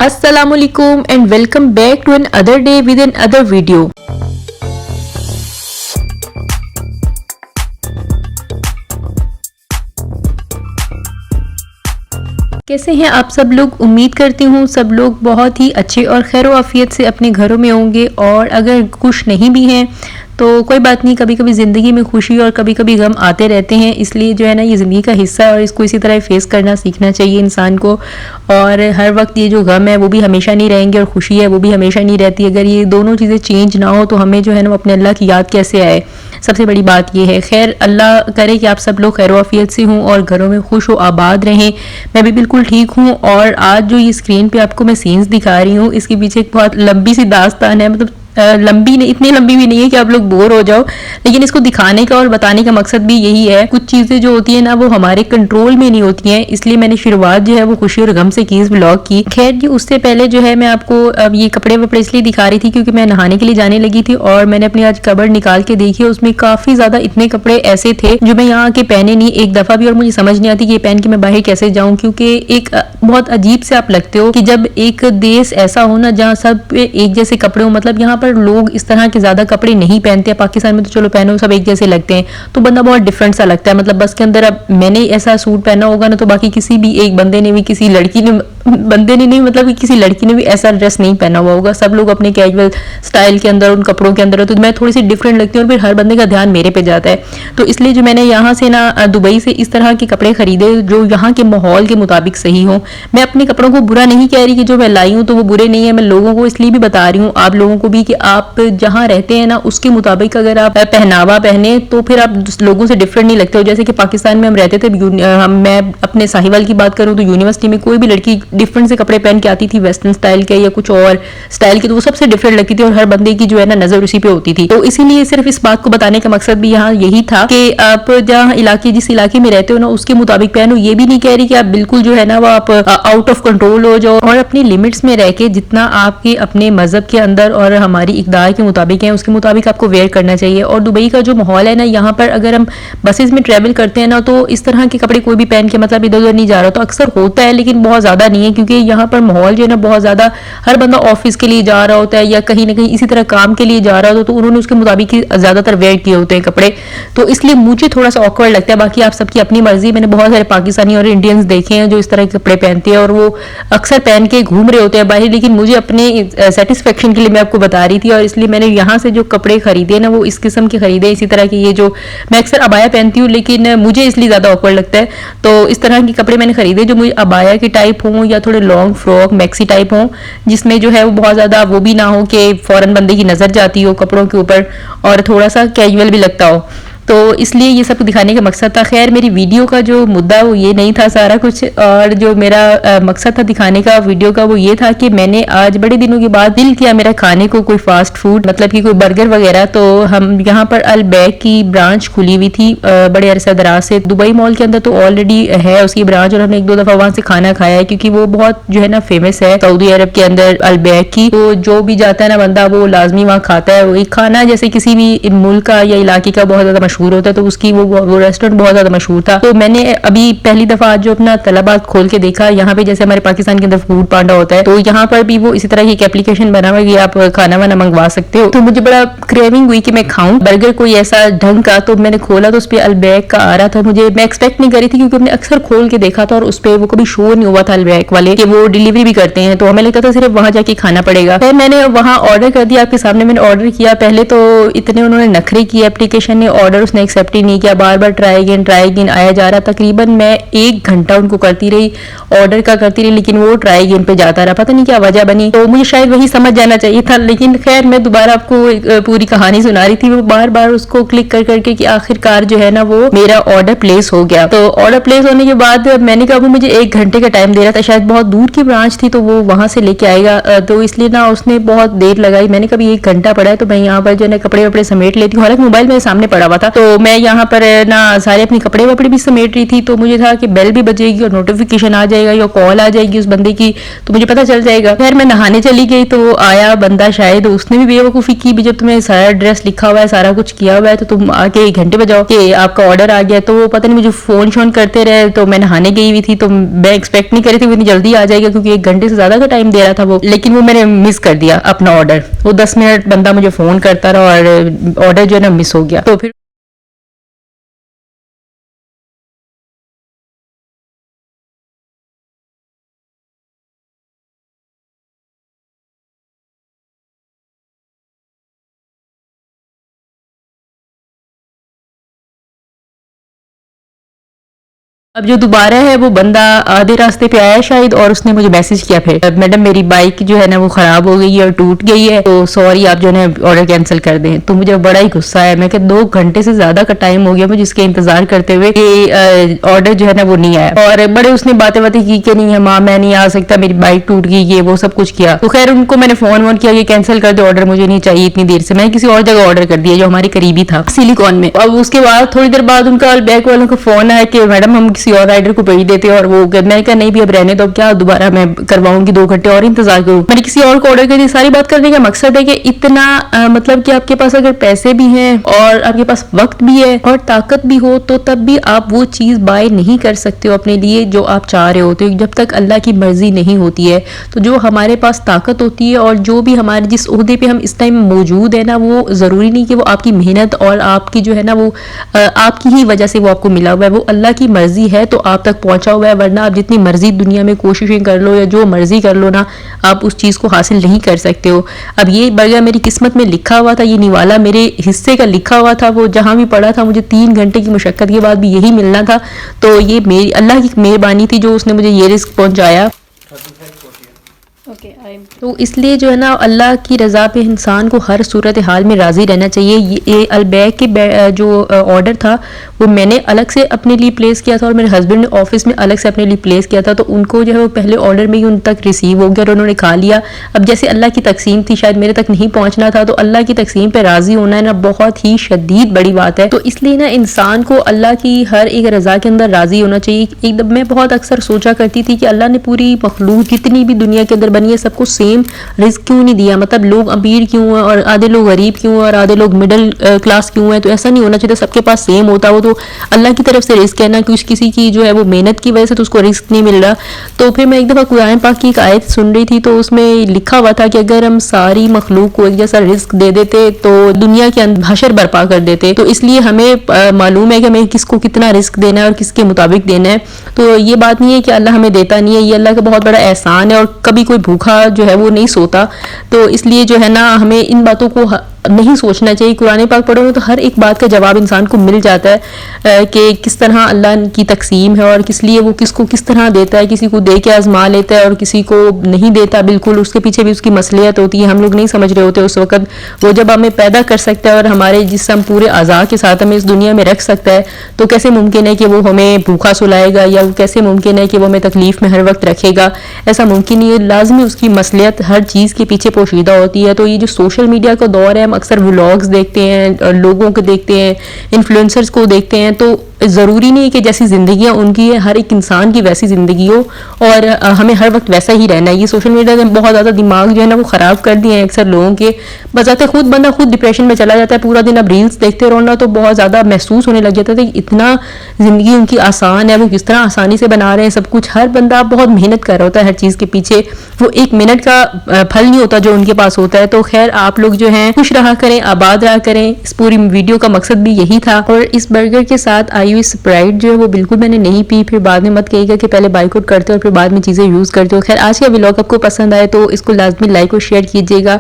Assalamualaikum and welcome back to another day with another video। कैसे हैं आप सब लोग। उम्मीद करती हूँ सब लोग बहुत ही अच्छे और खैर आफियत से अपने घरों में होंगे, और अगर खुश नहीं भी हैं तो कोई बात नहीं, कभी कभी ज़िंदगी में खुशी और कभी कभी गम आते रहते हैं। इसलिए जो है ना, ये ज़िंदगी का हिस्सा है और इसको इसी तरह फेस करना सीखना चाहिए इंसान को। और हर वक्त ये जो गम है वो भी हमेशा नहीं रहेंगे और खुशी है वो भी हमेशा नहीं रहती। अगर ये दोनों चीज़ें चेंज ना हो तो हमें जो है ना अपने अल्लाह की याद कैसे आए, सबसे बड़ी बात ये है। खैर अल्लाह करे कि आप सब लोग खैर आफियत से हों और घरों में खुश हो आबाद रहें। मैं भी बिल्कुल ठीक हूँ। और आज जो ये स्क्रीन पे आपको मैं सीन्स दिखा रही हूँ, इसके पीछे एक बहुत लंबी सी दास्तान है। मतलब लंबी नहीं, इतनी लंबी भी नहीं है कि आप लोग बोर हो जाओ, लेकिन इसको दिखाने का और बताने का मकसद भी यही है। कुछ चीज़ें जो होती है ना वो हमारे कंट्रोल में नहीं होती हैं, इसलिए मैंने शुरुआत जो है वो खुशी और गम से की इस व्लॉग की। खैर जी, उससे पहले जो है मैं आपको अब ये कपड़े वपड़े इसलिए दिखा रही थी क्योंकि मैं नहाने के लिए जाने लगी थी और मैंने अपनी आज कबर्ड निकाल के देखी, उसमें काफ़ी ज़्यादा इतने कपड़े ऐसे थे जो मैं यहाँ आके पहने नहीं एक दफ़ा भी, और मुझे समझ नहीं आती कि ये पहन के मैं बाहर कैसे जाऊँ। क्योंकि एक बहुत अजीब से आप लगते हो कि जब एक देश ऐसा हो ना जहाँ सब एक जैसे कपड़े हो, मतलब यहाँ पर लोग इस तरह के ज्यादा कपड़े नहीं पहनते हैं। पाकिस्तान में तो चलो पहनो सब एक जैसे लगते हैं, तो बंदा बहुत डिफरेंट सा लगता है। मतलब बस के अंदर अब मैंने ऐसा सूट पहना होगा ना तो बाकी किसी भी एक बंदे ने भी, किसी लड़की ने, बंदे ने नहीं मतलब किसी लड़की ने भी ऐसा ड्रेस नहीं पहना हुआ होगा। सब लोग अपने कैजुअल स्टाइल के अंदर उन कपड़ों के अंदर, तो मैं थोड़ी सी डिफरेंट लगती हूँ और फिर हर बंदे का ध्यान मेरे पे जाता है। तो इसलिए जो मैंने यहाँ से ना दुबई से इस तरह के कपड़े खरीदे जो यहाँ के माहौल के मुताबिक सही हो। मैं अपने कपड़ों को बुरा नहीं कह रही कि जो मैं लाई हूँ तो वो बुरे नहीं है। मैं लोगों को इसलिए भी बता रही हूँ, आप लोगों को भी, कि आप जहाँ रहते हैं ना उसके मुताबिक अगर आप पहनावा पहने तो फिर आप लोगों से डिफरेंट नहीं लगते हो। जैसे कि पाकिस्तान में हम रहते थे, मैं अपने साहिवाल की बात करूँ तो यूनिवर्सिटी में कोई भी लड़की डिफरेंट से कपड़े पहन के आती थी, वेस्टर्न स्टाइल के या कुछ और स्टाइल के, तो वो सबसे डिफरेंट लगती थी और हर बंदे की जो है ना नजर उसी पे होती थी। तो इसीलिए सिर्फ इस बात को बताने का मकसद भी यहाँ यही था कि आप जहाँ इलाके, जिस इलाके में रहते हो ना उसके मुताबिक पहनो। ये भी नहीं कह रही कि आप बिल्कुल जो है ना वो आप आउट ऑफ कंट्रोल हो जाओ, और अपनी लिमिट्स में रह के जितना आपके अपने मजहब के अंदर और हमारी इकदार के मुताबिक है उसके मुताबिक आपको वेयर करना चाहिए। और दुबई का जो माहौल है ना, यहाँ पर अगर हम बसेस में ट्रेवल करते हैं ना तो इस तरह के कपड़े कोई भी पहन के मतलब इधर उधर नहीं जा रहा। तो अक्सर होता है लेकिन बहुत ज्यादा नहीं है, क्योंकि यहाँ पर माहौल जो है ना बहुत ज्यादा, हर बंदा ऑफिस के लिए जा रहा होता है या कहीं ना कहीं इसी तरह काम के लिए जा रहा होता है, तो उन्होंने उसके मुताबिक ही ज्यादातर वेयर किए होते हैं कपड़े। तो इसलिए मुझे थोड़ा सा ऑकवर्ड लगता है। बाकी आप सबकी अपनी मर्जी। मैंने बहुत सारे पाकिस्तानी और इंडियंस देखे हैं जो इस तरह के कपड़े पहनते हैं और वो अक्सर पहन के घूम रहे होते हैं बाहर, लेकिन मुझे अपने सेटिस्फेक्शन के लिए मैं आपको बता रही थी। और इसलिए मैंने यहाँ से जो कपड़े खरीदे ना वो इस किस्म के खरीदे। इसी तरह के ये जो मैं अक्सर अबाया पहनती हूँ लेकिन मुझे इसलिए ज़्यादा ऑकवर्ड लगता है, तो इस तरह के कपड़े मैंने खरीदे जो मुझे अबाया के टाइप हों या थोड़े लॉन्ग फ्रॉक मैक्सी टाइप हों, जिसमें जो है वो बहुत ज़्यादा वो भी ना हो कि फ़ौरन बंदे की नज़र जाती हो कपड़ों के ऊपर, और थोड़ा सा कैजुअल भी लगता हो। तो इसलिए ये सब दिखाने का मकसद था। खैर मेरी वीडियो का जो मुद्दा वो ये नहीं था सारा कुछ, और जो मेरा मकसद था दिखाने का वीडियो का वो ये था कि मैंने आज बड़े दिनों के बाद दिल किया मेरा खाने को कोई फास्ट फूड, मतलब कि कोई बर्गर वगैरह। तो हम यहाँ पर अल बैक की ब्रांच खुली हुई थी बड़े अरसा दराज से। दुबई मॉल के अंदर तो ऑलरेडी है उसकी ब्रांच, और हमने एक दो दफा वहां से खाना खाया है क्योंकि वो बहुत जो है ना फेमस है सऊदी अरब के अंदर अल बैक की। तो जो भी जाता है ना बंदा वो लाजमी वहाँ खाता है। वही खाना जैसे किसी भी मुल्क का या इलाके का बहुत ज्यादा मशहूर होता है, तो उसकी वो रेस्टोरेंट बहुत ज्यादा मशहूर था। तो मैंने अभी पहली दफा आज जो अपना तलबात खोल के देखा, यहाँ पे जैसे हमारे पाकिस्तान के अंदर फूड पांडा होता है तो यहाँ पर भी वो इसी तरह की एक एप्लीकेशन बना हुआ है कि आप खाना वाना मंगवा सकते हो। तो मुझे बड़ा क्रेविंग हुई कि मैं खाऊं बर्गर कोई ऐसा ढंग का, तो मैंने खोला तो उस पर अलबैक का आ रहा था। मुझे, मैं एक्सपेक्ट नहीं करी थी क्योंकि हमने अक्सर खोल के देखा था और उस पर वो कभी शो नहीं हुआ था अलबैक वाले कि वो डिलीवरी भी करते हैं, तो हमें लगता था सिर्फ वहां जाके खाना पड़ेगा। फिर मैंने वहां ऑर्डर कर दिया, आपके सामने मैंने ऑर्डर किया। पहले तो इतने उन्होंने नखरे किए एप्लीकेशन ने, ऑर्डर उसने एक्सेप्ट ही नहीं किया, बार बार ट्राई अगेन आया जा रहा। तकरीबन मैं 1 घंटा उनको करती रही, ऑर्डर का करती रही, लेकिन वो ट्राई अगेन पे जाता रहा। पता नहीं क्या वजह बनी, तो मुझे शायद वही समझ जाना चाहिए था। लेकिन खैर मैं दोबारा आपको पूरी कहानी सुना रही थी, वो बार बार उसको क्लिक कर करके कि आखिरकार जो है ना वो मेरा ऑर्डर प्लेस हो गया। तो ऑर्डर प्लेस होने के बाद मैंने कहा वो मुझे 1 घंटे का टाइम दे रहा था, शायद बहुत दूर की ब्रांच थी तो वो वहां से लेके आएगा, तो इसलिए ना उसने बहुत देर लगाई। मैंने कभी 1 घंटा पड़ा है तो मैं यहाँ पर जो है कपड़े वपड़े समेट लेती हूँ, हालांकि मोबाइल मेरे सामने पड़ा हुआ था। तो मैं यहाँ पर ना सारे अपने कपड़े वपड़े भी समेट रही थी, तो मुझे था कि बेल भी बजेगी और नोटिफिकेशन आ जाएगा या कॉल आ जाएगी उस बंदे की, तो मुझे पता चल जाएगा। फिर मैं नहाने चली गई तो आया बंदा, शायद उसने भी बेवकूफ़ी की भी, जब तुम्हें सारा एड्रेस लिखा हुआ है, सारा कुछ किया हुआ है, तो तुम आके 1 घंटे बजाओ कि आपका ऑर्डर आ गया। तो वो पता नहीं मुझे फ़ोन शोन करते रहे, तो मैं नहाने गई हुई थी, तो मैं एक्सपेक्ट नहीं कर रही थी वो इतनी जल्दी आ जाएगा, क्योंकि 1 घंटे से ज़्यादा का टाइम दे रहा था वो। लेकिन वो मैंने मिस कर दिया अपना ऑर्डर। वो 10 मिनट बंदा मुझे फ़ोन करता रहा और ऑर्डर जो है ना मिस हो गया। तो फिर अब जो दोबारा है वो बंदा आधे रास्ते पे आया शायद, और उसने मुझे मैसेज किया फिर, मैडम मेरी बाइक जो है ना वो खराब हो गई है और टूट गई है, तो सॉरी आप जो है ऑर्डर कैंसिल कर दें। तो मुझे बड़ा ही गुस्सा आया, मैं कि 2 घंटे से ज्यादा का टाइम हो गया मुझे इसके इंतजार करते हुए कि ऑर्डर जो है ना वो नहीं आया। और बड़े उसने बातें बातें की कि नहीं माँ मैं नहीं आ सकता, मेरी बाइक टूट गई, ये वो सब कुछ किया। तो खैर उनको मैंने फोन वोन किया कि कैंसिल कर दो ऑर्डर, मुझे नहीं चाहिए इतनी देर से। मैंने किसी और जगह ऑर्डर कर दिया जो हमारी करीबी था, सिलिकॉन में। अब उसके बाद थोड़ी देर बाद उनका बैक वालों का फोन आया कि मैडम हम किसी और राइडर को भेज देते, और वो मैं कहा नहीं भी अब रहने दो, क्या दोबारा मैं करवाऊंगी, 2 घंटे और इंतजार करूँ। मैंने किसी और को ऑर्डर कर दिया। सारी बात करने का मकसद है कि इतना मतलब कि आपके पास अगर पैसे भी हैं और आपके पास वक्त भी है और ताकत भी हो, तो तब भी आप वो चीज बाय नहीं कर सकते हो अपने लिए जो आप चाह रहे होते हो, जब तक अल्लाह की मर्जी नहीं होती है। तो जो हमारे पास ताकत होती है और जो भी हमारे जिस ओहदे पे हम इस टाइम मौजूद है ना, वो जरूरी नहीं कि वो आपकी मेहनत और आपकी जो है ना वो आपकी ही वजह से वो आपको मिला हुआ है, वो अल्लाह की मर्जी है तो आप तक पहुंचा हुआ है। वरना आप जितनी मर्जी दुनिया में कोशिशें कर लो या जो मर्जी कर लो ना, आप उस चीज़ को हासिल नहीं कर सकते हो। अब ये बर्गर मेरी किस्मत में लिखा हुआ था, ये निवाला मेरे हिस्से का लिखा हुआ था, वो जहाँ भी पड़ा था मुझे 3 घंटे की मुशक्कत के बाद भी यही मिलना था। तो ये मेरी अल्लाह की मेहरबानी थी जो उसने मुझे ये रिस्क पहुंचाया। तो इसलिए जो है ना अल्लाह की रज़ा पे इंसान को हर सूरत हाल में राज़ी रहना चाहिए। ये अलबैक के जो ऑर्डर था वो मैंने अलग से अपने लिए प्लेस किया था और मेरे हस्बैंड ने ऑफिस में अलग से अपने लिए प्लेस किया था। तो उनको जो है वो पहले ऑर्डर में ही उन तक रिसीव हो गया और उन्होंने खा लिया। अब जैसे अल्लाह की तकसीम थी, शायद मेरे तक नहीं पहुंचना था, तो अल्लाह की तकसीम पे राज़ी होना है ना बहुत ही शदीद बड़ी बात है। तो इसलिए ना इंसान को अल्लाह की हर एक रज़ा के अंदर राज़ी होना चाहिए। एकदम मैं बहुत अक्सर सोचा करती थी कि अल्लाह ने पूरी मखलूक जितनी भी दुनिया के अंदर बनी है सबको सेम रिस्क क्यों नहीं दिया, मतलब लोग अमीर क्यों हैं और आधे लोग गरीब क्यों हैं और आधे लोग मिडिल क्लास क्यों हैं। तो ऐसा नहीं होना चाहिए, सबके पास सेम होता। वो तो अल्लाह की तरफ से रिस्क है ना, कि किसी की जो है वो मेहनत की वजह से तो उसको रिस्क नहीं मिल रहा। तो फिर मैं एक दफ़ा कुरान पाक की एक आयत सुन रही थी, तो उसमें लिखा हुआ था कि अगर हम सारी मखलूक को एक जैसा रिस्क दे देते तो दुनिया के अंदर हशर बर्पा कर देते। तो इसलिए हमें मालूम है कि हमें किसको कितना रिस्क देना है और किसके मुताबिक देना है। तो ये बात नहीं है कि अल्लाह हमें देता नहीं है, ये अल्लाह का बहुत बड़ा एहसान है। और कभी कोई भूखा जो है वो नहीं सोता। तो इसलिए जो है ना हमें इन बातों को नहीं सोचना चाहिए। कुरान पाक पढ़ोगे तो हर एक बात का जवाब इंसान को मिल जाता है कि किस तरह अल्लाह की तकसीम है और किस लिए वो किसको किस तरह देता है। किसी को दे के आजमा लेता है और किसी को नहीं देता बिल्कुल, उसके पीछे भी उसकी मसलियत होती है, हम लोग नहीं समझ रहे होते उस वक्त। वो जब हमें पैदा कर सकता है और हमारे जिस्म पूरे आज़ा के साथ हमें इस दुनिया में रख सकता है, तो कैसे मुमकिन है कि वो हमें भूखा सुलाएगा या वो कैसे मुमकिन है कि वो हमें तकलीफ में हर वक्त रखेगा। ऐसा मुमकिन नहीं है। लाजमी उसकी मसलियत हर चीज़ के पीछे पोशीदा होती है। तो ये जो सोशल मीडिया का दौर है, हम अक्सर व्लॉग्स देखते हैं, लोगों को देखते हैं, इन्फ्लुएंसर्स को देखते हैं, तो ज़रूरी नहीं है कि जैसी ज़िंदगियाँ उनकी है हर एक इंसान की वैसी ज़िंदगी हो और हमें हर वक्त वैसा ही रहना है। ये सोशल मीडिया ने बहुत ज़्यादा दिमाग जो है ना वो ख़राब कर दिए हैं अक्सर लोगों के। बजाते खुद बंदा खुद डिप्रेशन में चला जाता है। पूरा दिन अब रील्स देखते रहो ना तो बहुत ज़्यादा महसूस होने लग जाता है कि इतना ज़िंदगी उनकी आसान है, वो किस तरह आसानी से बना रहे हैं सब कुछ। हर बंदा बहुत मेहनत कर रहा होता है हर चीज़ के पीछे, वो 1 मिनट का फल नहीं होता जो उनके पास होता है। तो खैर आप लोग जो हैं खुश रहा करें, आबाद रहा करें। इस पूरी वीडियो का मकसद भी यही था। और इस बर्गर के साथ आई हुई स्प्राइट जो है वो बिल्कुल मैंने नहीं पी। फिर बाद में मत कहिएगा कि पहले बाइकआउट करते हो और फिर बाद में चीज़ें यूज़ करते हो। खैर आज का व्लॉग आपको पसंद आए तो इसको लाजमी लाइक और शेयर कीजिएगा।